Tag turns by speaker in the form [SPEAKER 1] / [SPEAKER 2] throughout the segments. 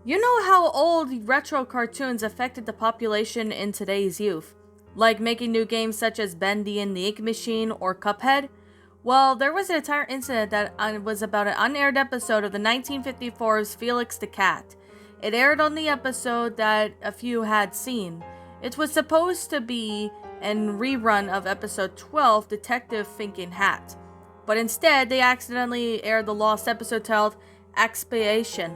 [SPEAKER 1] You know how old retro cartoons affected the population in today's youth? Like making new games such as Bendy and the Ink Machine or Cuphead? Well, there was an entire incident that was about an unaired episode of the 1954's Felix the Cat. It aired on the episode that a few had seen. It was supposed to be a rerun of episode 12, Detective Thinking Hat. But instead, they accidentally aired the lost episode titled Asphyxiation,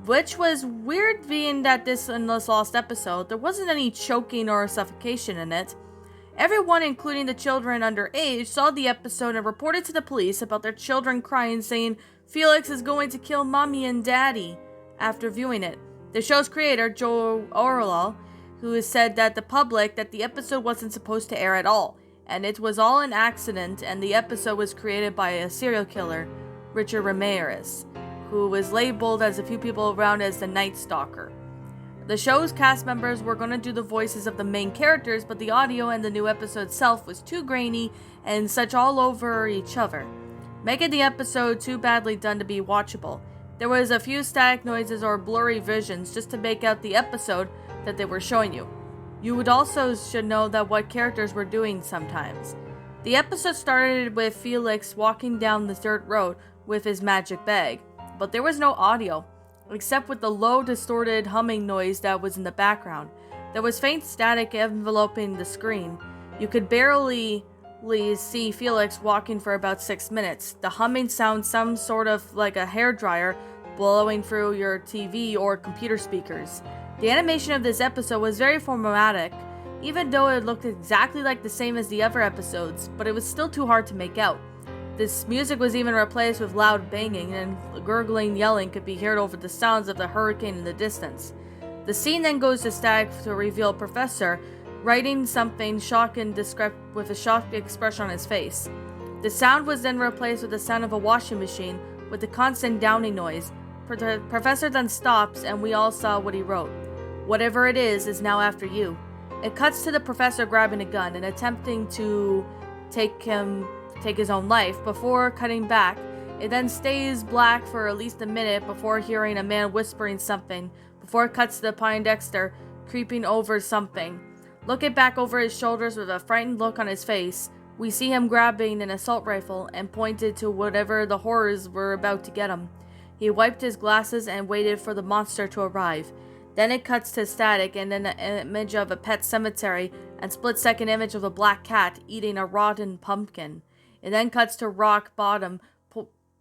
[SPEAKER 1] which was weird being that in this lost episode, there wasn't any choking or suffocation in it. Everyone, including the children underage, saw the episode and reported to the police about their children crying, saying Felix is going to kill mommy and daddy after viewing it. The show's creator, Joe Orwell, who has said that the episode wasn't supposed to air at all, and it was all an accident, and the episode was created by a serial killer, Richard Ramirez, who was labeled as a few people around as the Night Stalker. The show's cast members were going to do the voices of the main characters, but the audio and the new episode itself was too grainy and such all over each other, making the episode too badly done to be watchable. There was a few static noises or blurry visions just to make out the episode that they were showing you. You would also should know that what characters were doing sometimes. The episode started with Felix walking down the dirt road with his magic bag, but there was no audio, except with the low, distorted humming noise that was in the background. There was faint static enveloping the screen. You could barely see Felix walking for about 6 minutes. The humming sounds some sort of like a hairdryer blowing through your TV or computer speakers. The animation of this episode was very formatic, even though it looked exactly like the same as the other episodes, but it was still too hard to make out. This music was even replaced with loud banging, and gurgling yelling could be heard over the sounds of the hurricane in the distance. The scene then goes to static to reveal Professor writing something shocked and with a shocked expression on his face. The sound was then replaced with the sound of a washing machine with a constant downing noise. Professor then stops, and we all saw what he wrote. Whatever it is now after you. It cuts to the professor grabbing a gun and attempting to take his own life before cutting back. It then stays black for at least a minute before hearing a man whispering something, before it cuts to Poindexter creeping over something. Looking back over his shoulders with a frightened look on his face, we see him grabbing an assault rifle and pointed to whatever the horrors were about to get him. He wiped his glasses and waited for the monster to arrive. Then it cuts to static and then an image of a pet cemetery and split-second image of a black cat eating a rotten pumpkin. It then cuts to rock bottom,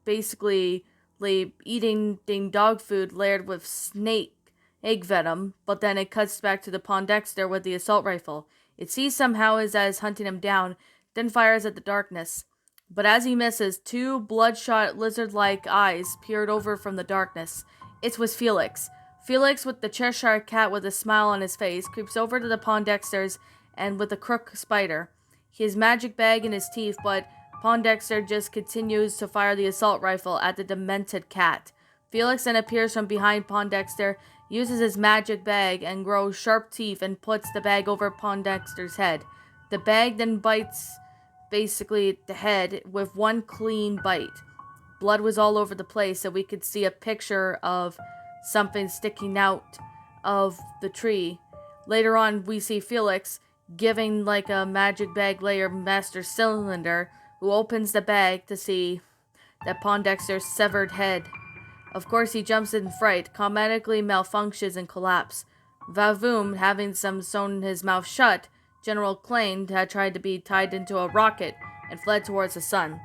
[SPEAKER 1] basically eating dog food layered with snake egg venom, but then it cuts back to the Poindexter with the assault rifle. It sees somehow as is hunting him down, then fires at the darkness. But as he misses, two bloodshot lizard-like eyes peered over from the darkness. It was Felix. Felix, with the Cheshire Cat with a smile on his face, creeps over to the Poindexters and with a crook spider. He has magic bag in his teeth, but Poindexter just continues to fire the assault rifle at the demented cat. Felix then appears from behind Poindexter, uses his magic bag and grows sharp teeth and puts the bag over Poindexter's head. The bag then bites basically the head with one clean bite. Blood was all over the place, so we could see a picture of something sticking out of the tree. Later on, we see Felix giving like a magic bag layer master cylinder, who opens the bag to see that Poindexter's severed head. Of course, he jumps in fright, comedically malfunctions and collapse. Vavoom, having some sewn his mouth shut, General Klein had tried to be tied into a rocket and fled towards the sun.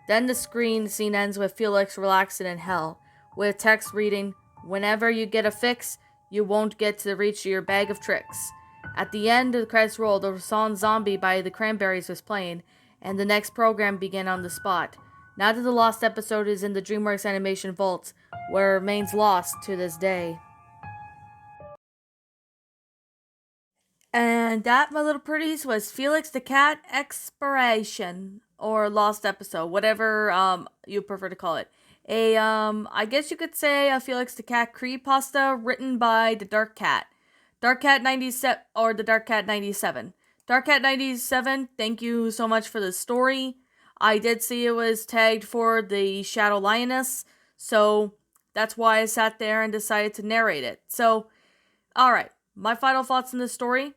[SPEAKER 1] Then the scene ends with Felix relaxing in hell, with text reading, "Whenever you get a fix, you won't get to reach your bag of tricks." At the end of the credits rolled, the song Zombie by the Cranberries was playing, and the next program began on the spot. Now that the lost episode is in the DreamWorks Animation Vault, where it remains lost to this day. And that, my little pretties, was Felix the Cat Expiration, or Lost Episode, whatever you prefer to call it. I guess you could say a Felix the Cat creepypasta written by the Dark Cat. TheDarkCat97, or TheDarkCat97. TheDarkCat97, thank you so much for the story. I did see it was tagged for the Shadow Lioness, so that's why I sat there and decided to narrate it. So, alright, my final thoughts on this story.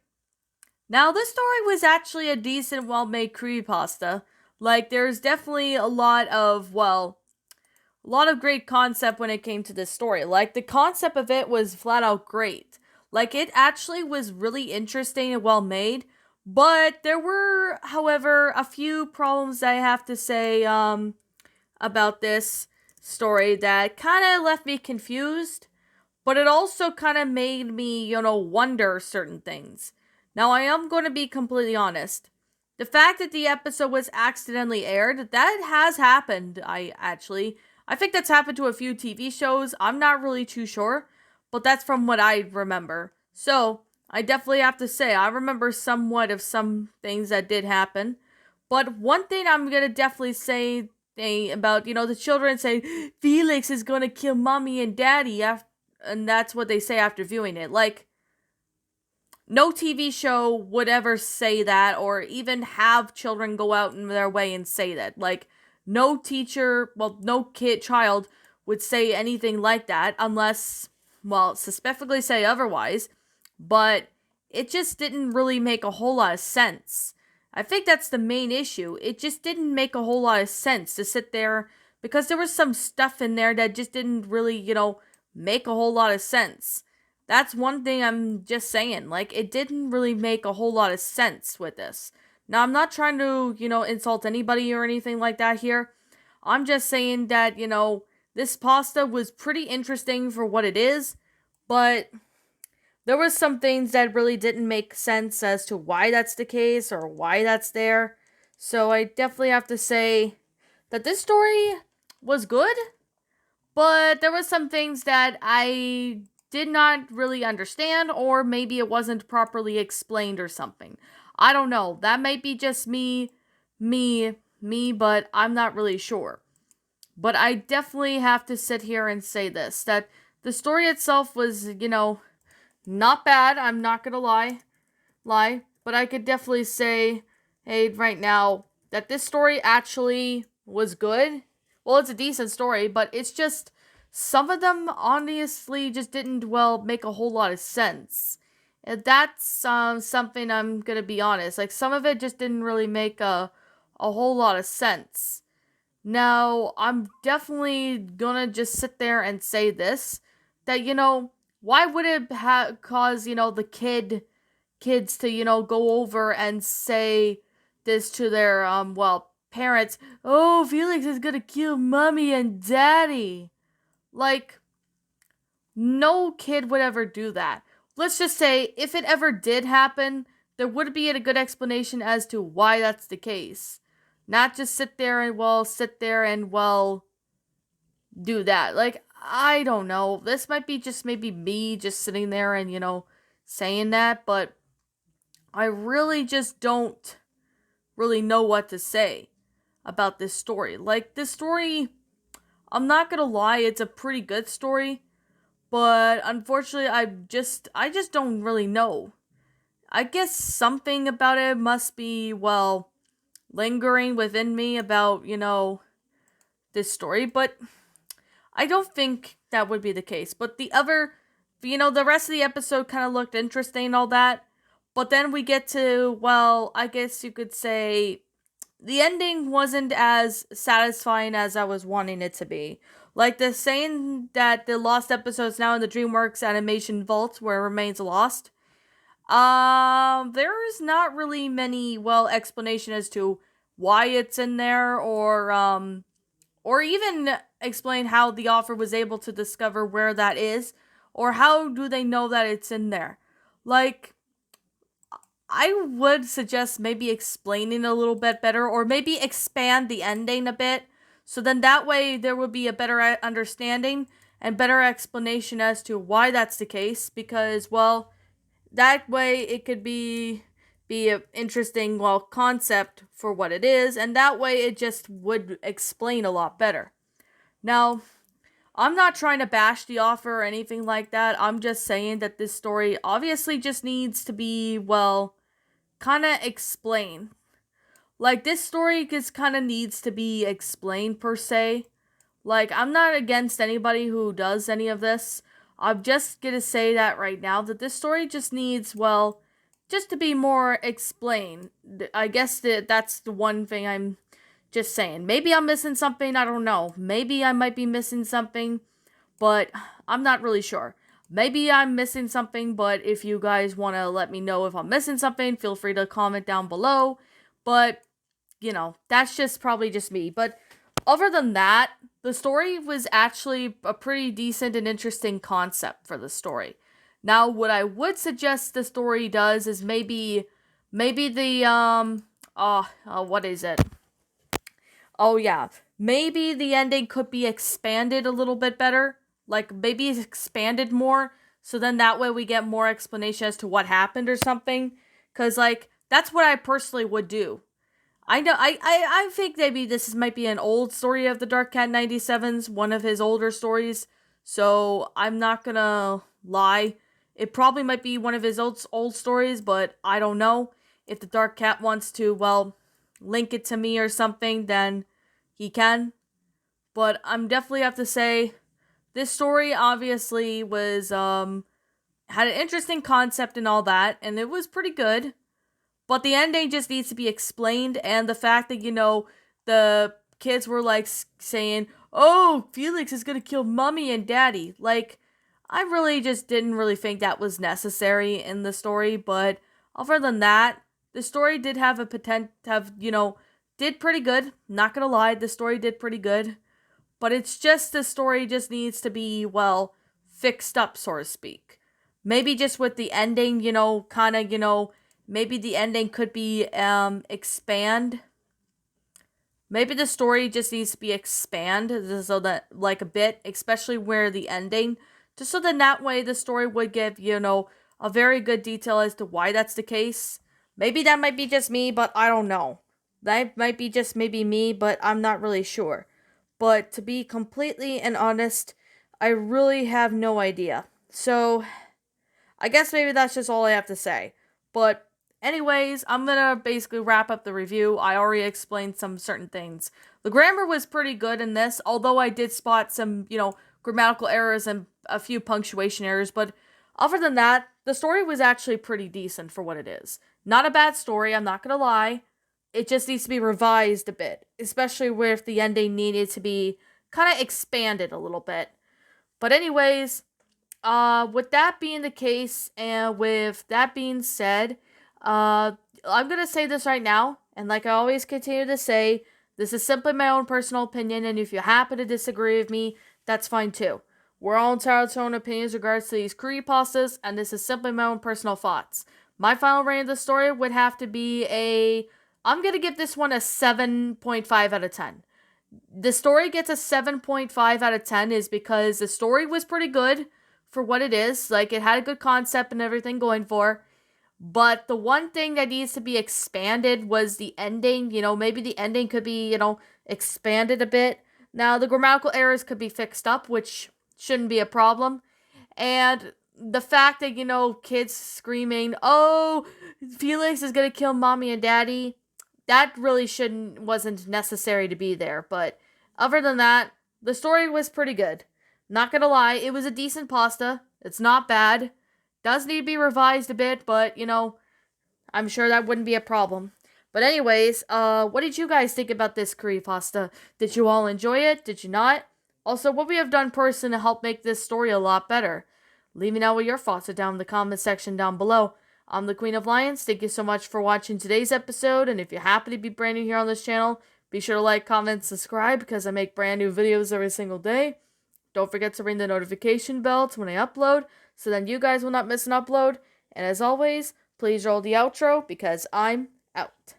[SPEAKER 1] Now, this story was actually a decent, well-made creepypasta. Like, there's definitely a lot of, a lot of great concept when it came to this story. Like, the concept of it was flat out great. Like, it actually was really interesting and well made. But there were, however, a few problems I have to say about this story that kind of left me confused. But it also kind of made me, wonder certain things. Now, I am going to be completely honest. The fact that the episode was accidentally aired, that has happened, I think that's happened to a few TV shows. I'm not really too sure, but that's from what I remember. So, I definitely have to say, I remember somewhat of some things that did happen. But one thing I'm going to definitely say about, the children say, Felix is going to kill mommy and daddy, and that's what they say after viewing it. Like, no TV show would ever say that or even have children go out in their way and say that. Like, no teacher, no child would say anything like that unless, specifically say otherwise. But it just didn't really make a whole lot of sense. I think that's the main issue. It just didn't make a whole lot of sense to sit there because there was some stuff in there that just didn't really, make a whole lot of sense. That's one thing I'm just saying. Like, it didn't really make a whole lot of sense with this. Now, I'm not trying to, insult anybody or anything like that here. I'm just saying that, this pasta was pretty interesting for what it is, but there were some things that really didn't make sense as to why that's the case or why that's there. So I definitely have to say that this story was good, but there were some things that I did not really understand, or maybe it wasn't properly explained or something. I don't know. That might be just me, but I'm not really sure. But I definitely have to sit here and say this, that the story itself was, not bad. I'm not gonna lie, but I could definitely say, hey, right now, that this story actually was good. Well, it's a decent story, but it's just some of them honestly just didn't, make a whole lot of sense. And that's something I'm gonna be honest. Like, some of it just didn't really make a whole lot of sense. Now, I'm definitely gonna just sit there and say this, that, why would it cause, the kids to, go over and say this to their, parents? Oh, Felix is gonna kill mommy and daddy. Like, no kid would ever do that. Let's just say, if it ever did happen, there would be a good explanation as to why that's the case. Not just sit there and, do that. Like, I don't know. This might be just maybe me just sitting there and, saying that, but I really just don't really know what to say about this story. Like, this story, I'm not gonna lie, it's a pretty good story, but unfortunately, I just don't really know. I guess something about it must be, lingering within me about, this story, but I don't think that would be the case. But the rest of the episode kind of looked interesting and all that. But then we get to, I guess you could say the ending wasn't as satisfying as I was wanting it to be. Like the saying that the lost episodes now in the DreamWorks animation vault where it remains lost. There's not really many, explanation as to why it's in there or even explain how the author was able to discover where that is, or how do they know that it's in there. Like, I would suggest maybe explaining a little bit better, or maybe expand the ending a bit, so then that way there would be a better understanding and better explanation as to why that's the case, because, that way it could be an interesting, concept for what it is, and that way it just would explain a lot better. Now, I'm not trying to bash the author or anything like that. I'm just saying that this story obviously just needs to be, kind of explained. Like, this story just kind of needs to be explained, per se. Like, I'm not against anybody who does any of this. I'm just gonna say that right now that this story just needs, well, just to be more explained. I guess that's the one thing I'm just saying. Maybe I'm missing something, I don't know. Maybe I might be missing something, but I'm not really sure. Maybe I'm missing something, but if you guys want to let me know if I'm missing something, feel free to comment down below. But, that's just probably just me. But other than that, the story was actually a pretty decent and interesting concept for the story. Now, what I would suggest the story does is maybe the, what is it? Oh, yeah. Maybe the ending could be expanded a little bit better. Like, maybe it's expanded more. So then that way we get more explanation as to what happened or something. Because, like, that's what I personally would do. I know, I think maybe might be an old story of the Dark Cat 97's, one of his older stories. So I'm not gonna lie. It probably might be one of his old stories, but I don't know. If the Dark Cat wants to, well, link it to me or something, then he can. But I'm definitely have to say, this story obviously was, had an interesting concept and all that, and it was pretty good. But the ending just needs to be explained, and the fact that, the kids were, like, saying, oh, Felix is gonna kill mommy and daddy. Like, I really just didn't really think that was necessary in the story, but other than that, the story did have a did pretty good. Not gonna lie, the story did pretty good. But it's just the story just needs to be, well, fixed up, so to speak. Maybe just with the ending, maybe the ending could be expand. Maybe the story just needs to be expand so that, like, a bit, especially where the ending, just so that way the story would give, a very good detail as to why that's the case. Maybe that might be just me, but I don't know. That might be just maybe me, but I'm not really sure. But to be completely and honest, I really have no idea. So, I guess maybe that's just all I have to say. But anyways, I'm gonna basically wrap up the review. I already explained some certain things. The grammar was pretty good in this, although I did spot some, grammatical errors and a few punctuation errors, but other than that, the story was actually pretty decent for what it is. Not a bad story, I'm not gonna lie. It just needs to be revised a bit, especially where if the ending needed to be kind of expanded a little bit. But anyways, with that being the case, and with that being said, I'm gonna say this right now, and like I always continue to say, this is simply my own personal opinion, and if you happen to disagree with me, that's fine too. We're all entitled to our own opinions regards to these creepypastas, and this is simply my own personal thoughts. My final rating of the story would have to be I'm gonna give this one a 7.5 out of 10. The story gets a 7.5 out of 10 is because the story was pretty good for what it is. Like, it had a good concept and everything going for. But the one thing that needs to be expanded was the ending. Maybe the ending could be, expanded a bit. Now, the grammatical errors could be fixed up, which shouldn't be a problem. And the fact that, kids screaming, oh, Felix is gonna kill mommy and daddy, that really wasn't necessary to be there. But other than that, the story was pretty good. Not gonna lie, it was a decent pasta. It's not bad. Does need to be revised a bit, but, I'm sure that wouldn't be a problem. But anyways, what did you guys think about this creepypasta? Did you all enjoy it? Did you not? Also, what we have done personally to help make this story a lot better? Leave me know what your thoughts are down in the comment section down below. I'm the Queen of Lions. Thank you so much for watching today's episode, and if you happen to be brand new here on this channel, be sure to like, comment, subscribe, because I make brand new videos every single day. Don't forget to ring the notification bell to when I upload, so then you guys will not miss an upload. And as always, please roll the outro, because I'm out.